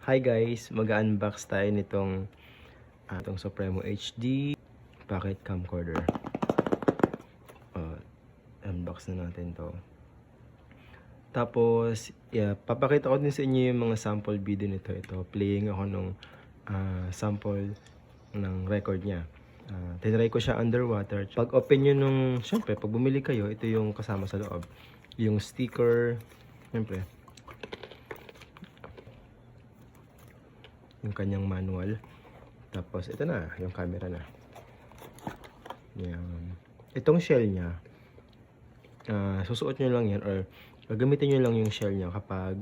Hi guys, mag-unbox tayo nitong itong Supremo HD pocket camcorder. Unbox na natin to. Tapos, papakita ko din sa inyo yung mga sample video nito. Ito, playing ako nung sample ng record niya. Tinry ko siya underwater. Pag open nyo syempre, pag bumili kayo, ito yung kasama sa loob. Yung sticker, syempre, yung kanyang manual. Tapos ito na, yung camera na. Yan. Itong shell niya, susuot nyo lang yan or gagamitin nyo lang yung shell niya kapag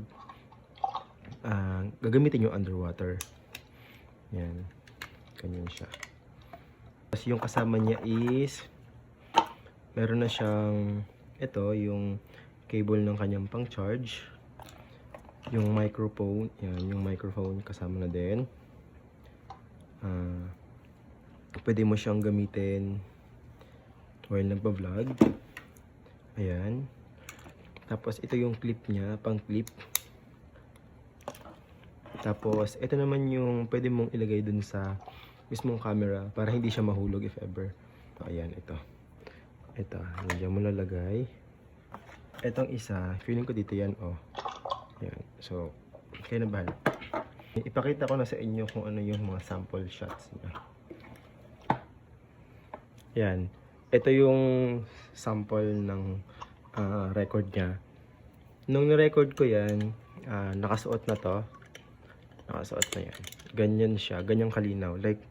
gagamitin nyo underwater. Yan. Ganyan siya. Tapos yung kasama niya is meron na siyang ito, yung cable ng kanyang pang charge. Yung microphone, yan, yung microphone kasama na din. Pwede mo siyang gamitin while nagpa-vlog. Ayan. Tapos ito yung clip niya, pang clip. Tapos ito naman yung pwede mong ilagay dun sa mismong camera para hindi siya mahulog if ever. Ayan, ito. Ito, nandiyan mo lalagay. Itong isa, feeling ko dito yan, oh. Ayan. So, kayo na bahala. Ipakita ko na sa inyo kung ano yung mga sample shots niya. Yan. Ito yung sample ng record niya. Nung na-record ko yan, nakasuot na to. Nakasuot na yan. Ganyan siya. Ganyang kalinaw. Like,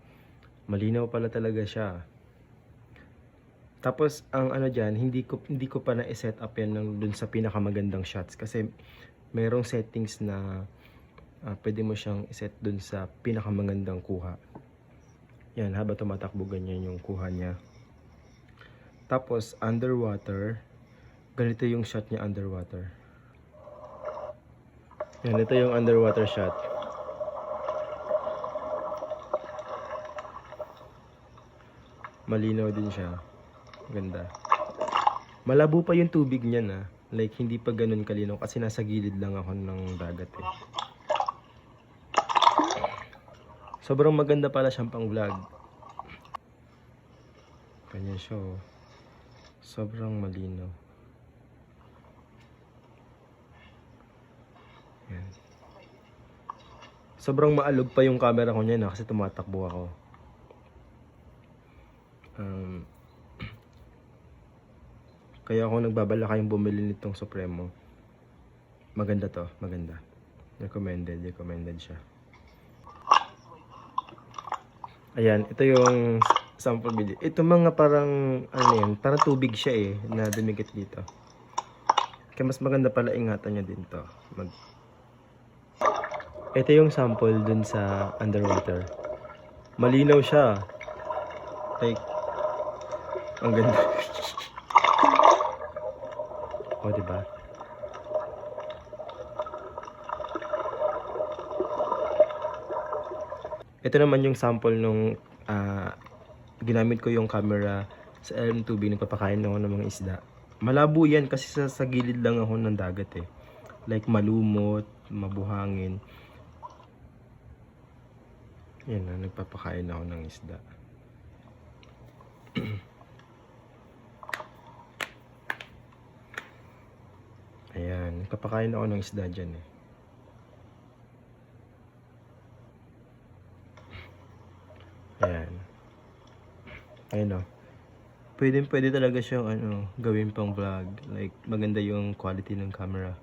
malinaw pala talaga siya. Tapos, ang ano dyan, hindi ko pa na-set up yan dun sa pinakamagandang shots. Kasi, merong settings na pwede mo siyang iset dun sa pinakamagandang kuha. Yan, habang tumatakbo ganyan yung kuha niya. Tapos, underwater, ganito yung shot niya underwater. Yan, ito yung underwater shot. Malinaw din siya. Ganda. Malabo pa yung tubig niya na. Like, hindi pa ganun kalinaw kasi nasa gilid lang ako ng dagat eh. Sobrang maganda pala siyang pang vlog. Kanya siya oh. Sobrang malinaw. Yan. Sobrang maalog pa yung camera ko niyan kasi tumatakbo ako. Kaya ako nagbabala kayong bumili nitong Supremo. Maganda to, maganda. Recommended siya. Ayan, ito yung sample video. Ito mga parang, ano yan, parang tubig siya eh, na dumikit dito. Kaya mas maganda pala ingatan nyo din to. Ito yung sample dun sa underwater. Malinaw siya. Like, ang ganda. O, diba? Ito naman yung sample nung ginamit ko yung camera sa LM2B, nagpapakain ako ng mga isda. Malabo yan kasi sa gilid lang ako ng dagat eh. Like malumot, mabuhangin. Yan na, nagpapakain ako ng isda. Ayan, nagpapakain ako ng isda dyan eh. Ayan. Ayun o. Pwede talaga siyang gawin pang vlog. Like, maganda yung quality ng camera.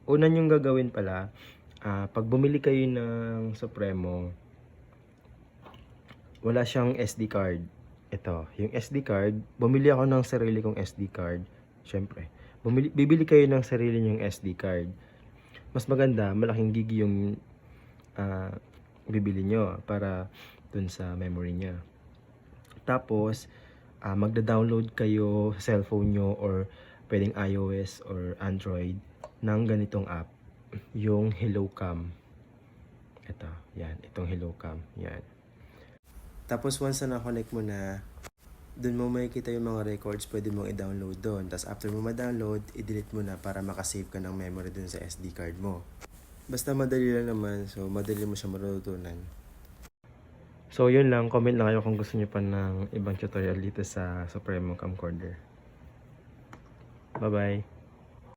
Una yung gagawin pala, pag bumili kayo ng Supremo, wala siyang SD card. Ito, yung SD card, bumili ako ng sarili kong SD card. Siyempre, bibili kayo ng sarili nyong SD card. Mas maganda, malaking gig yung bibili nyo para dun sa memory niya. Tapos, magda-download kayo sa cellphone nyo or pwedeng iOS or Android ng ganitong app. Yung HelloCam. Ito, yan. Itong HelloCam. Yan. Tapos once na na-connect mo na, dun mo makikita yung mga records, pwede mong i-download doon. Tapos after mo ma-download, i-delete mo na para makasave ka ng memory dun sa SD card mo. Basta madali lang naman, so madali mo siya matutunan. So yun lang, comment lang kayo kung gusto niyo pa ng ibang tutorial dito sa Supremo Camcorder. Bye bye.